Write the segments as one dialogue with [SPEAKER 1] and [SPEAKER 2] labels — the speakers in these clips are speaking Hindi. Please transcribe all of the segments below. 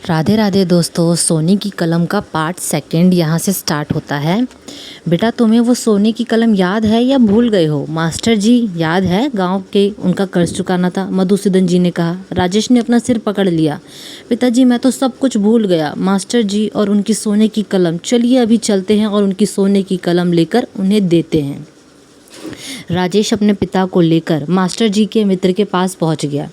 [SPEAKER 1] राधे राधे दोस्तों, सोने की कलम का पार्ट सेकंड यहाँ से स्टार्ट होता है। बेटा तुम्हें वो सोने की कलम याद है या भूल गए हो? मास्टर जी याद है, गांव के उनका कर्ज चुकाना था, मधुसूदन जी ने कहा। राजेश ने अपना सिर पकड़ लिया। पिताजी मैं तो सब कुछ भूल गया, मास्टर जी और उनकी सोने की कलम। चलिए अभी चलते हैं और उनकी सोने की कलम लेकर उन्हें देते हैं। राजेश अपने पिता को लेकर मास्टर जी के मित्र के पास पहुंच गया।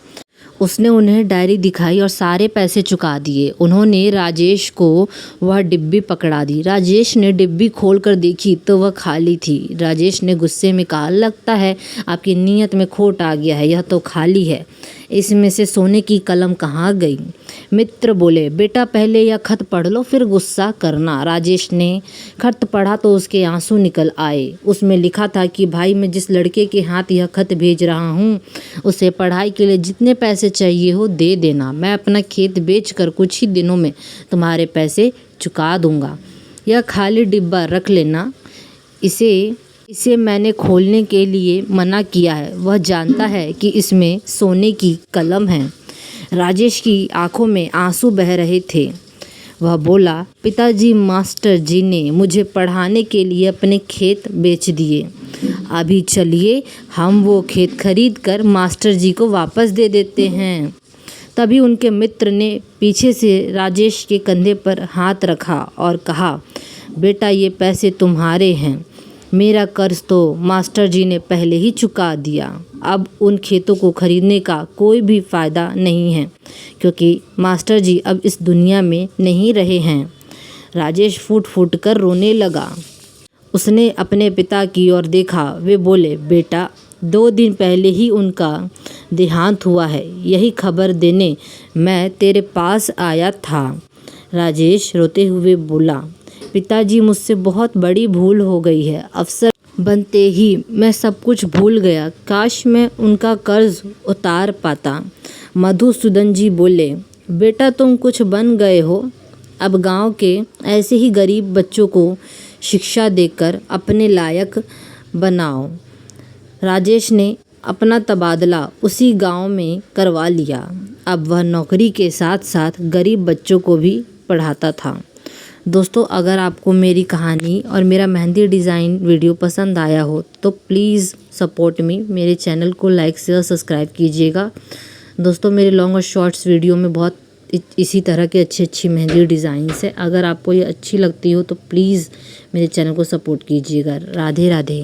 [SPEAKER 1] उसने उन्हें डायरी दिखाई और सारे पैसे चुका दिए। उन्होंने राजेश को वह डिब्बी पकड़ा दी। राजेश ने डिब्बी खोलकर देखी तो वह खाली थी। राजेश ने गुस्से में कहा, लगता है आपकी नीयत में खोट आ गया है, यह तो खाली है, इसमें से सोने की कलम कहाँ गई? मित्र बोले, बेटा पहले यह खत पढ़ लो फिर गुस्सा करना। राजेश ने खत पढ़ा तो उसके आंसू निकल आए। उसमें लिखा था कि भाई मैं जिस लड़के के हाथ यह खत भेज रहा हूँ उसे पढ़ाई के लिए जितने पैसे चाहिए हो दे देना। मैं अपना खेत बेचकर कुछ ही दिनों में तुम्हारे पैसे चुका दूंगा। यह खाली डिब्बा रख लेना, इसे मैंने खोलने के लिए मना किया है। वह जानता है कि इसमें सोने की कलम है। राजेश की आंखों में आंसू बह रहे थे। वह बोला, पिताजी मास्टर जी ने मुझे पढ़ाने के लिए अपने खेत बेच दिए। अभी चलिए हम वो खेत खरीद कर मास्टर जी को वापस दे देते हैं। तभी उनके मित्र ने पीछे से राजेश के कंधे पर हाथ रखा और कहा, बेटा ये पैसे तुम्हारे हैं, मेरा कर्ज तो मास्टर जी ने पहले ही चुका दिया। अब उन खेतों को खरीदने का कोई भी फ़ायदा नहीं है क्योंकि मास्टर जी अब इस दुनिया में नहीं रहे हैं। राजेश फूट फूट कर रोने लगा। उसने अपने पिता की ओर देखा। वे बोले, बेटा 2 दिन पहले ही उनका देहांत हुआ है, यही खबर देने मैं तेरे पास आया था। राजेश रोते हुए बोला, पिताजी मुझसे बहुत बड़ी भूल हो गई है। अफसर बनते ही मैं सब कुछ भूल गया, काश मैं उनका कर्ज उतार पाता। मधुसूदन जी बोले, बेटा तुम कुछ बन गए हो, अब गांव के ऐसे ही गरीब बच्चों को शिक्षा देकर अपने लायक बनाओ। राजेश ने अपना तबादला उसी गांव में करवा लिया। अब वह नौकरी के साथ साथ गरीब बच्चों को भी पढ़ाता था। दोस्तों अगर आपको मेरी कहानी और मेरा मेहंदी डिज़ाइन वीडियो पसंद आया हो तो प्लीज़ सपोर्ट मी, मेरे चैनल को लाइक शेयर सब्सक्राइब कीजिएगा। दोस्तों मेरे लॉन्ग और शॉर्ट्स वीडियो में बहुत इसी तरह के अच्छी मेहंदी डिज़ाइंस है। अगर आपको ये अच्छी लगती हो तो प्लीज़ मेरे चैनल को सपोर्ट कीजिएगा। राधे राधे।